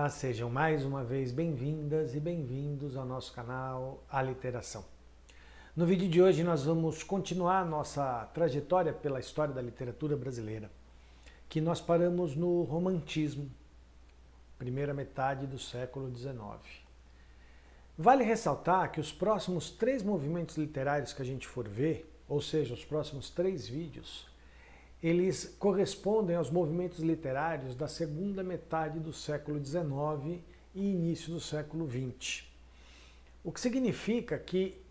Olá, sejam mais uma vez bem-vindas e bem-vindos ao nosso canal Aliteração. No vídeo de hoje nós vamos continuar nossa trajetória pela história da literatura brasileira, que nós paramos no Romantismo, primeira metade do século XIX. Vale ressaltar que os próximos 3 movimentos literários que a gente for ver, ou seja, os próximos 3 vídeos, eles correspondem aos movimentos literários da segunda metade do século XIX e início do século XX. O que significa que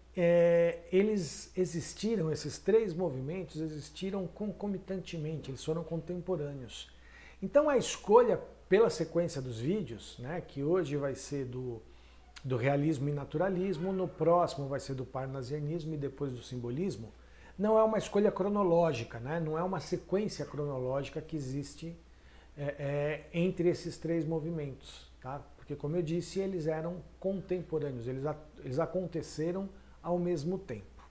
esses 3 movimentos existiram concomitantemente, eles foram contemporâneos. Então a escolha pela sequência dos vídeos, né, que hoje vai ser do realismo e naturalismo, no próximo vai ser do parnasianismo e depois do simbolismo, não é uma escolha cronológica, né? Não é uma sequência cronológica que existe entre esses 3 movimentos, tá? Porque, como eu disse, eles eram contemporâneos, eles aconteceram ao mesmo tempo.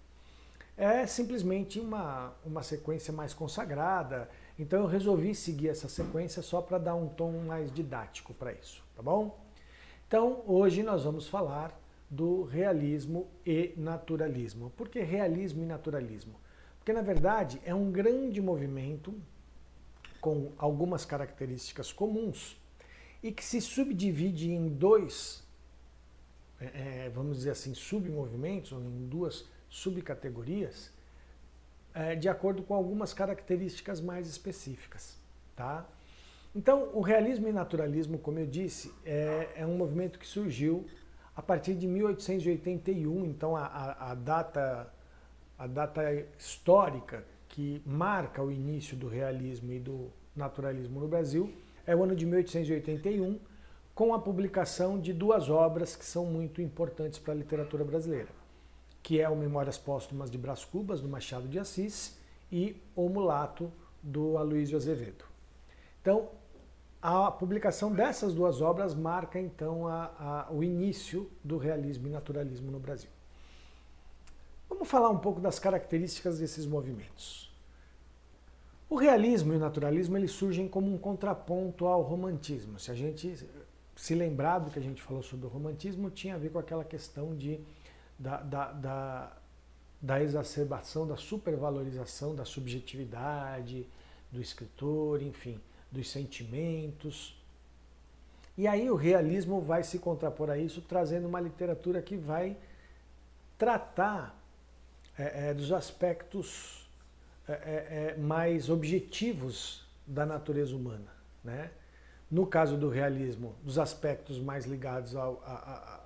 É simplesmente uma sequência mais consagrada, então eu resolvi seguir essa sequência só para dar um tom mais didático para isso, tá bom? Então, hoje nós vamos falar do realismo e naturalismo. Por que realismo e naturalismo? Porque, na verdade, é um grande movimento com algumas características comuns e que se subdivide em 2, vamos dizer assim, submovimentos, ou em 2 subcategorias, de acordo com algumas características mais específicas, tá? Então, o realismo e naturalismo, como eu disse, é um movimento que surgiu a partir de 1881, então a data histórica que marca o início do realismo e do naturalismo no Brasil é o ano de 1881, com a publicação de 2 obras que são muito importantes para a literatura brasileira, que é o Memórias Póstumas de Brás Cubas, do Machado de Assis, e O Mulato, do Aloysio Azevedo. Então, a publicação dessas 2 obras marca, então, o início do realismo e naturalismo no Brasil. Vamos falar um pouco das características desses movimentos. O realismo e o naturalismo eles surgem como um contraponto ao romantismo. Se a gente se lembrar do que a gente falou sobre o romantismo, tinha a ver com aquela questão da exacerbação, da supervalorização da subjetividade do escritor, enfim, dos sentimentos. E aí o realismo vai se contrapor a isso, trazendo uma literatura que vai tratar dos aspectos mais objetivos da natureza humana, né? No caso do realismo, dos aspectos mais ligados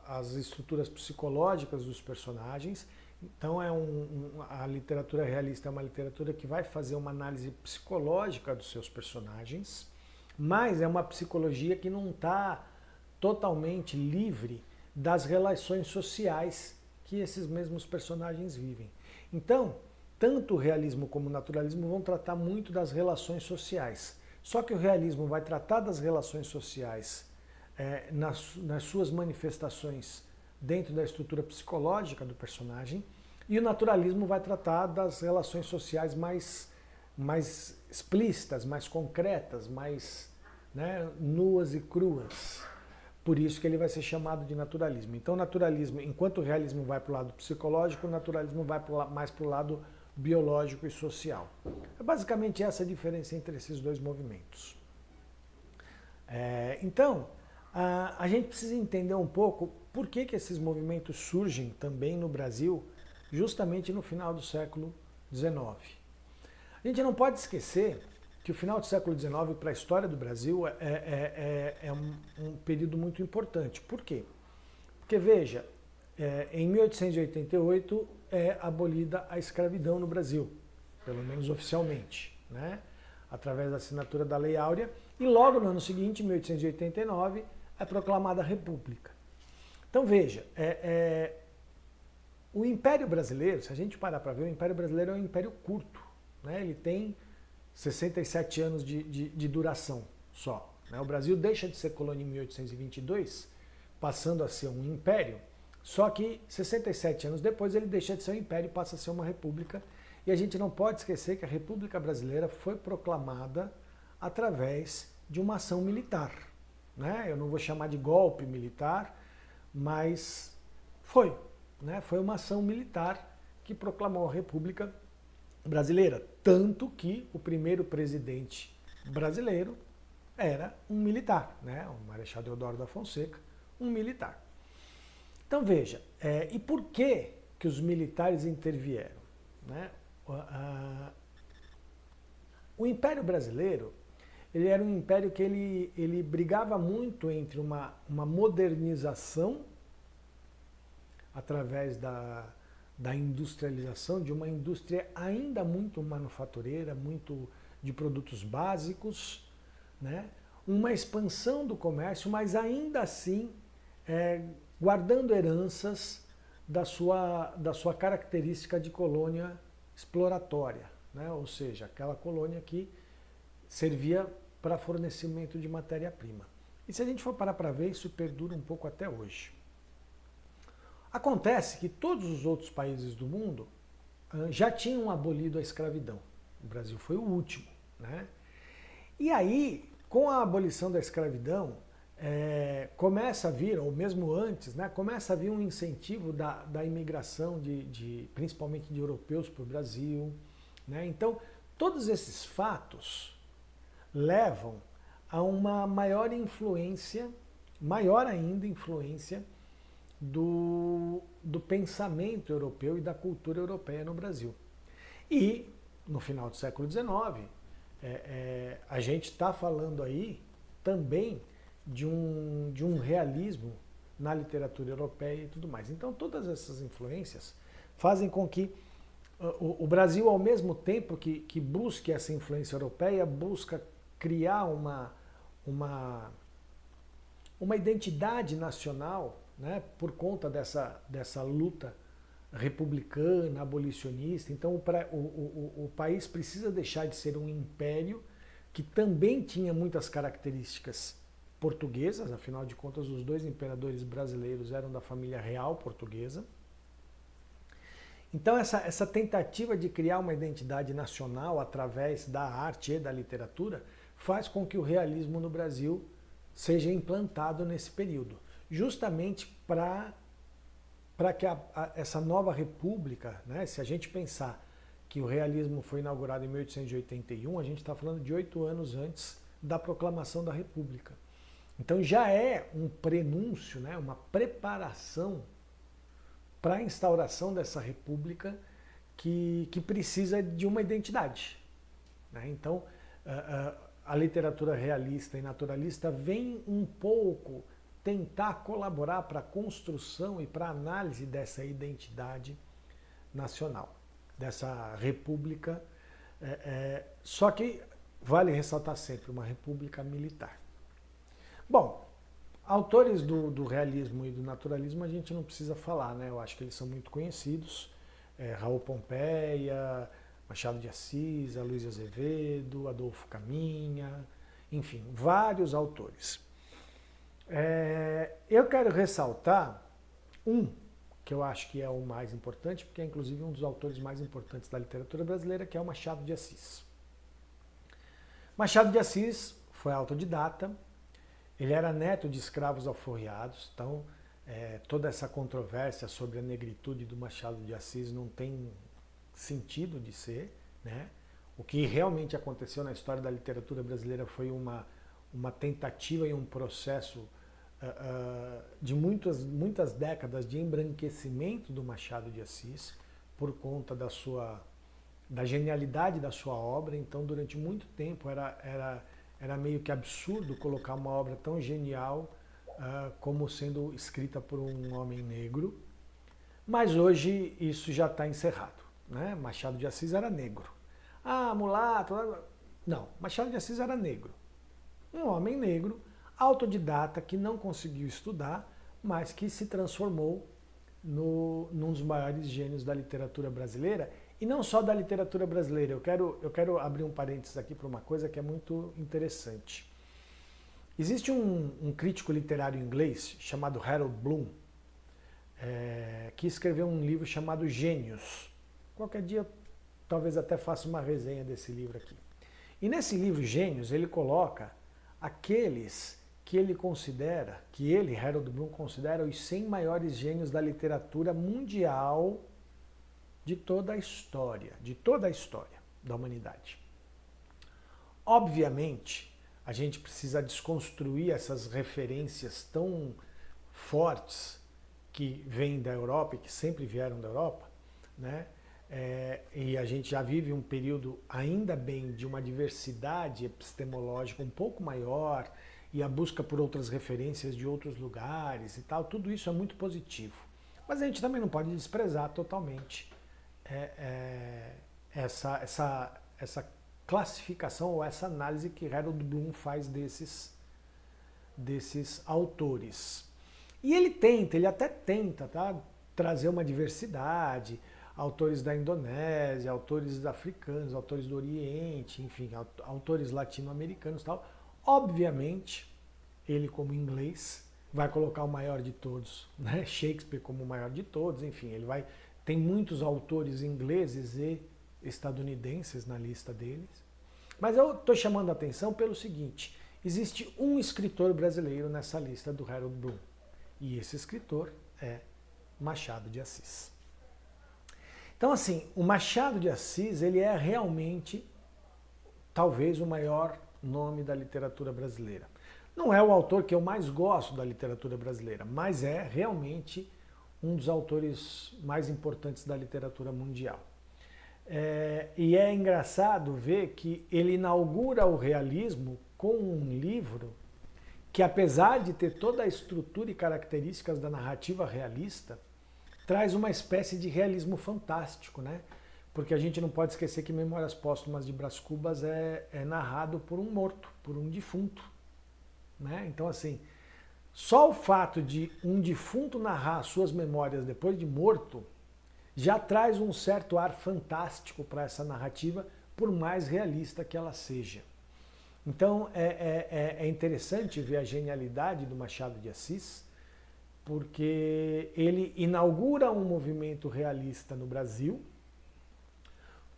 às estruturas psicológicas dos personagens. Então a literatura realista é uma literatura que vai fazer uma análise psicológica dos seus personagens, mas é uma psicologia que não está totalmente livre das relações sociais que esses mesmos personagens vivem. Então, tanto o realismo como o naturalismo vão tratar muito das relações sociais. Só que o realismo vai tratar das relações sociais nas suas manifestações dentro da estrutura psicológica do personagem, e o naturalismo vai tratar das relações sociais mais explícitas, mais concretas, mais, né, nuas e cruas. Por isso que ele vai ser chamado de naturalismo. Então, o naturalismo, enquanto o realismo vai para o lado psicológico, o naturalismo vai mais para o lado biológico e social. É basicamente essa a diferença entre esses 2 movimentos. Então, a gente precisa entender um pouco por que esses movimentos surgem também no Brasil, justamente no final do século XIX. A gente não pode esquecer que o final do século XIX para a história do Brasil é um período muito importante. Por quê? Porque, veja, em 1888 é abolida a escravidão no Brasil, pelo menos oficialmente, né? Através da assinatura da Lei Áurea, e logo no ano seguinte, em 1889, é proclamada a República. Então, veja, o Império Brasileiro, se a gente parar para ver, o Império Brasileiro é um império curto, né? Ele tem 67 anos de duração só, né? O Brasil deixa de ser colônia em 1822, passando a ser um império, só que 67 anos depois ele deixa de ser um império e passa a ser uma república. E a gente não pode esquecer que a República Brasileira foi proclamada através de uma ação militar. né? Eu não vou chamar de golpe militar, mas foi, né? Foi uma ação militar que proclamou a República Brasileira, tanto que o primeiro presidente brasileiro era um militar, né? O Marechal Deodoro da Fonseca, um militar. Então veja, e por que os militares intervieram, né? O Império Brasileiro, ele era um império que ele brigava muito entre uma modernização através da industrialização, de uma indústria ainda muito manufatureira, muito de produtos básicos, né? Uma expansão do comércio, mas ainda assim guardando heranças da sua característica de colônia exploratória, né? Ou seja, aquela colônia que servia para fornecimento de matéria-prima. E se a gente for parar para ver, isso perdura um pouco até hoje. Acontece que todos os outros países do mundo já tinham abolido a escravidão. O Brasil foi o último, né? E aí, com a abolição da escravidão, começa a vir, ou mesmo antes, né, começa a vir um incentivo da imigração, principalmente de europeus para o Brasil, né? Então, todos esses fatos levam a uma maior influência, maior ainda influência do pensamento europeu e da cultura europeia no Brasil. E, no final do século XIX, a gente está falando aí também de um realismo na literatura europeia e tudo mais. Então, todas essas influências fazem com que o Brasil, ao mesmo tempo que busque essa influência europeia, busca criar uma identidade nacional, né, por conta dessa luta republicana, abolicionista. Então o país precisa deixar de ser um império que também tinha muitas características portuguesas, afinal de contas os dois imperadores brasileiros eram da família real portuguesa. Então essa tentativa de criar uma identidade nacional através da arte e da literatura faz com que o realismo no Brasil seja implantado nesse período, justamente para que essa nova república, né, se a gente pensar que o realismo foi inaugurado em 1881, a gente está falando de 8 anos antes da proclamação da República. Então já é um prenúncio, né, uma preparação para a instauração dessa república que precisa de uma identidade, né? Então a literatura realista e naturalista vem um pouco tentar colaborar para a construção e para a análise dessa identidade nacional, dessa república, só que vale ressaltar sempre uma república militar. Bom, autores do realismo e do naturalismo a gente não precisa falar, né? Eu acho que eles são muito conhecidos, Raul Pompeia, Machado de Assis, Aloysio Azevedo, Adolfo Caminha, enfim, vários autores. Eu quero ressaltar um que eu acho que é o mais importante, porque é inclusive um dos autores mais importantes da literatura brasileira, que é o Machado de Assis. Machado de Assis foi autodidata, ele era neto de escravos alforriados, então toda essa controvérsia sobre a negritude do Machado de Assis não tem sentido de ser, né? O que realmente aconteceu na história da literatura brasileira foi uma tentativa e um processo de muitas décadas de embranquecimento do Machado de Assis por conta da genialidade da sua obra. Então, durante muito tempo era meio que absurdo colocar uma obra tão genial como sendo escrita por um homem negro, mas hoje isso já está encerrado, né? Machado de Assis era negro. Ah, mulato... Não, Machado de Assis era negro. Um homem negro, autodidata, que não conseguiu estudar, mas que se transformou num dos maiores gênios da literatura brasileira, e não só da literatura brasileira. Eu quero abrir um parênteses aqui para uma coisa que é muito interessante. Existe um crítico literário inglês chamado Harold Bloom, que escreveu um livro chamado Gênios. Qualquer dia talvez até faça uma resenha desse livro aqui. E nesse livro Gênios ele coloca aqueles que Harold Bloom, considera os 100 maiores gênios da literatura mundial de toda a história da humanidade. Obviamente, a gente precisa desconstruir essas referências tão fortes que vêm da Europa e que sempre vieram da Europa, né? E a gente já vive um período, ainda bem, de uma diversidade epistemológica um pouco maior e a busca por outras referências de outros lugares e tal, tudo isso é muito positivo. Mas a gente também não pode desprezar totalmente essa classificação ou essa análise que Harold Bloom faz desses autores. E ele até tenta, tá, trazer uma diversidade, autores da Indonésia, autores africanos, autores do Oriente, enfim, autores latino-americanos e tal. Obviamente, ele como inglês vai colocar o maior de todos, né? Shakespeare como o maior de todos, enfim, tem muitos autores ingleses e estadunidenses na lista deles. Mas eu estou chamando a atenção pelo seguinte, existe um escritor brasileiro nessa lista do Harold Bloom, e esse escritor é Machado de Assis. Então, assim, o Machado de Assis, ele é realmente, talvez, o maior nome da literatura brasileira. Não é o autor que eu mais gosto da literatura brasileira, mas é realmente um dos autores mais importantes da literatura mundial. E é engraçado ver que ele inaugura o realismo com um livro que, apesar de ter toda a estrutura e características da narrativa realista, traz uma espécie de realismo fantástico, né? Porque a gente não pode esquecer que Memórias Póstumas de Brás Cubas é narrado por um morto, por um defunto, né? Então, assim, só o fato de um defunto narrar suas memórias depois de morto já traz um certo ar fantástico para essa narrativa, por mais realista que ela seja. Então, é interessante ver a genialidade do Machado de Assis, porque ele inaugura um movimento realista no Brasil,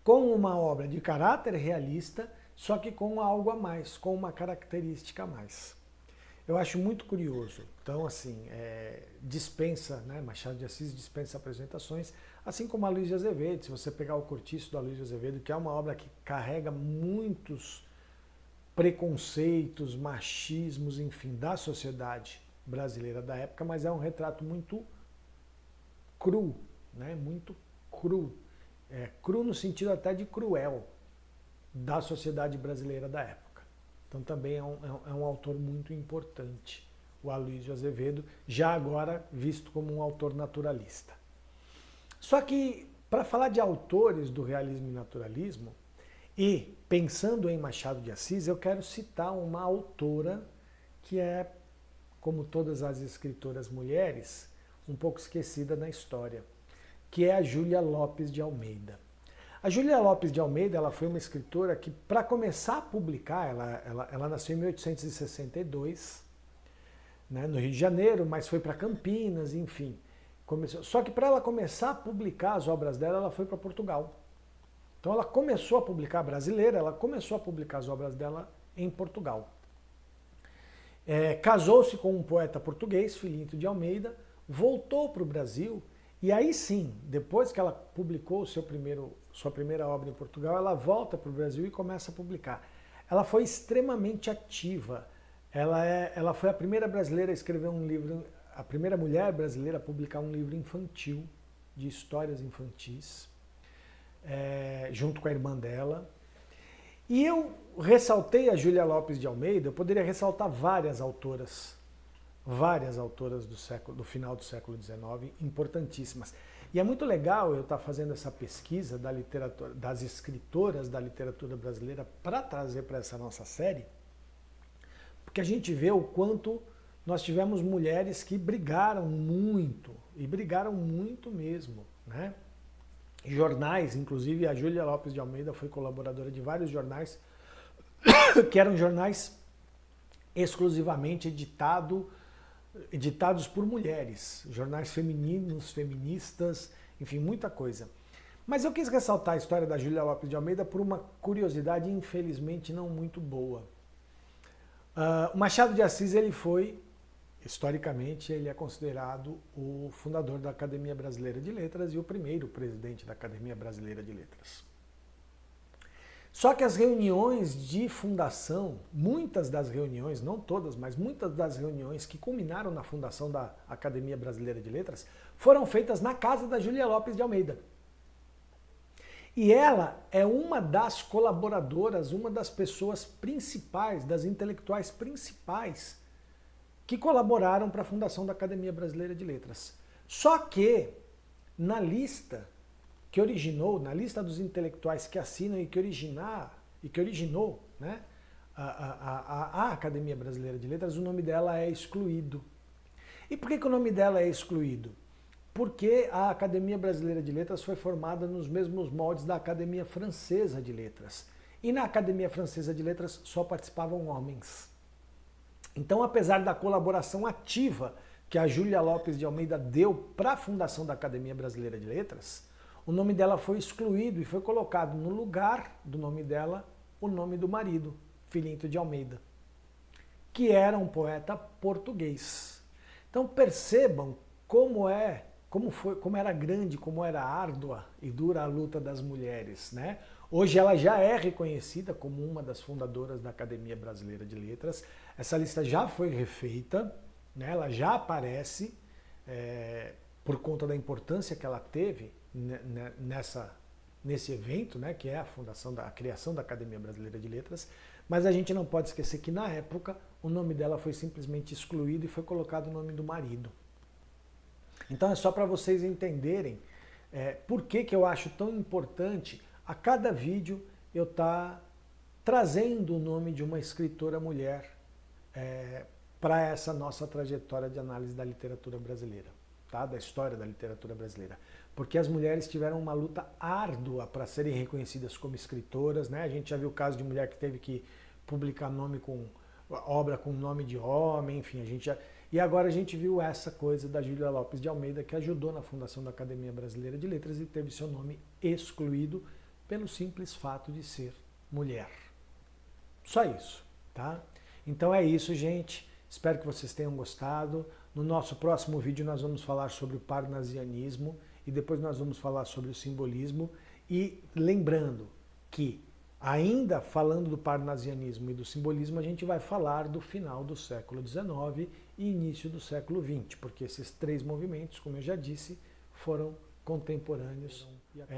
com uma obra de caráter realista, só que com algo a mais, com uma característica a mais. Eu acho muito curioso. Então, assim, dispensa, né? Machado de Assis dispensa apresentações, assim como a Luiz Azevedo. Se você pegar o Cortiço da Luiz Azevedo, que é uma obra que carrega muitos preconceitos, machismos, enfim, da sociedade brasileira da época, mas é um retrato muito cru, né? Muito cru. Cru no sentido até de cruel da sociedade brasileira da época. Então também é um autor muito importante, o Aloysio Azevedo, já agora visto como um autor naturalista. Só que, para falar de autores do realismo e naturalismo, e pensando em Machado de Assis, eu quero citar uma autora que é, como todas as escritoras mulheres, um pouco esquecida na história, que é a Júlia Lopes de Almeida. A Júlia Lopes de Almeida, ela foi uma escritora que, para começar a publicar, ela nasceu em 1862, né, no Rio de Janeiro, mas foi para Campinas, enfim. Só que para ela começar a publicar as obras dela, ela foi para Portugal. Então ela começou a publicar brasileira, ela começou a publicar as obras dela em Portugal. Casou-se com um poeta português, Filinto de Almeida, voltou para o Brasil, e aí sim, depois que ela publicou sua primeira obra em Portugal, ela volta para o Brasil e começa a publicar. Ela foi extremamente ativa. Ela foi a primeira brasileira a escrever um livro, a primeira mulher brasileira a publicar um livro infantil, de histórias infantis, junto com a irmã dela. E eu ressaltei a Júlia Lopes de Almeida, eu poderia ressaltar várias autoras do final do século XIX, importantíssimas. E é muito legal eu estar fazendo essa pesquisa da literatura, das escritoras da literatura brasileira para trazer para essa nossa série, porque a gente vê o quanto nós tivemos mulheres que brigaram muito, e brigaram muito mesmo, né? Jornais, inclusive a Júlia Lopes de Almeida foi colaboradora de vários jornais, que eram jornais exclusivamente editados por mulheres, jornais femininos, feministas, enfim, muita coisa. Mas eu quis ressaltar a história da Júlia Lopes de Almeida por uma curiosidade, infelizmente, não muito boa. O Machado de Assis, ele foi, historicamente, ele é considerado o fundador da Academia Brasileira de Letras e o primeiro presidente da Academia Brasileira de Letras. Só que as reuniões de fundação, muitas das reuniões, não todas, mas muitas das reuniões que culminaram na fundação da Academia Brasileira de Letras, foram feitas na casa da Júlia Lopes de Almeida. E ela é uma das colaboradoras, uma das pessoas principais, das intelectuais principais que colaboraram para a fundação da Academia Brasileira de Letras. Só que na lista que originou, na lista dos intelectuais que assinam e que originou, né, a Academia Brasileira de Letras, o nome dela é excluído. E por que o nome dela é excluído? Porque a Academia Brasileira de Letras foi formada nos mesmos moldes da Academia Francesa de Letras. E na Academia Francesa de Letras só participavam homens. Então, apesar da colaboração ativa que a Júlia Lopes de Almeida deu para a fundação da Academia Brasileira de Letras, o nome dela foi excluído e foi colocado no lugar do nome dela o nome do marido, Filinto de Almeida, que era um poeta português. Então percebam como era grande, como era árdua e dura a luta das mulheres, né? Hoje ela já é reconhecida como uma das fundadoras da Academia Brasileira de Letras. Essa lista já foi refeita, né? Ela já aparece por conta da importância que ela teve nesse evento, né, que é a criação da Academia Brasileira de Letras, mas a gente não pode esquecer que na época o nome dela foi simplesmente excluído e foi colocado o nome do marido. Então é só para vocês entenderem por que eu acho tão importante a cada vídeo eu estar trazendo o nome de uma escritora mulher para essa nossa trajetória de análise da literatura brasileira. Tá? Da história da literatura brasileira. Porque as mulheres tiveram uma luta árdua para serem reconhecidas como escritoras, né? A gente já viu o caso de mulher que teve que publicar obra com nome de homem, enfim, e agora a gente viu essa coisa da Júlia Lopes de Almeida, que ajudou na fundação da Academia Brasileira de Letras e teve seu nome excluído pelo simples fato de ser mulher. Só isso, tá? Então é isso, gente. Espero que vocês tenham gostado. No nosso próximo vídeo nós vamos falar sobre o parnasianismo e depois nós vamos falar sobre o simbolismo. E lembrando que, ainda falando do parnasianismo e do simbolismo, a gente vai falar do final do século XIX e início do século XX, porque esses três movimentos, como eu já disse, foram contemporâneos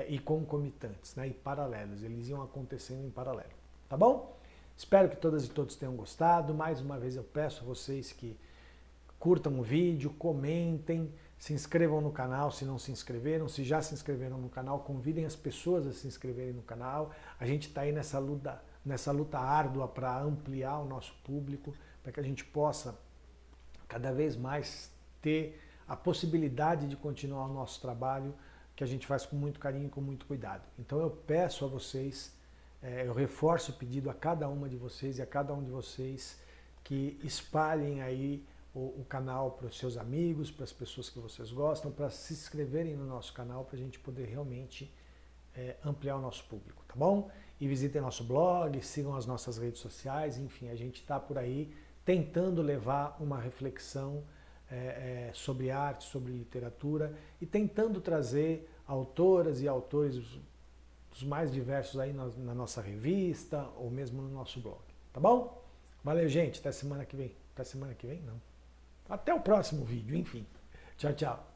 e concomitantes, né, e paralelos, eles iam acontecendo em paralelo. Tá bom? Espero que todas e todos tenham gostado. Mais uma vez eu peço a vocês que curtam o vídeo, comentem, se inscrevam no canal se não se inscreveram, se já se inscreveram no canal, convidem as pessoas a se inscreverem no canal. A gente está aí nessa luta árdua para ampliar o nosso público, para que a gente possa cada vez mais ter a possibilidade de continuar o nosso trabalho, que a gente faz com muito carinho e com muito cuidado. Então eu peço a vocês, eu reforço o pedido a cada uma de vocês e a cada um de vocês que espalhem aí o canal para os seus amigos, para as pessoas que vocês gostam, para se inscreverem no nosso canal, para a gente poder realmente ampliar o nosso público, tá bom? E visitem nosso blog, sigam as nossas redes sociais, enfim, a gente está por aí tentando levar uma reflexão sobre arte, sobre literatura e tentando trazer autoras e autores dos mais diversos aí na nossa revista ou mesmo no nosso blog, tá bom? Valeu, gente, até semana que vem. Até semana que vem, não. Até o próximo vídeo, enfim. Tchau, tchau.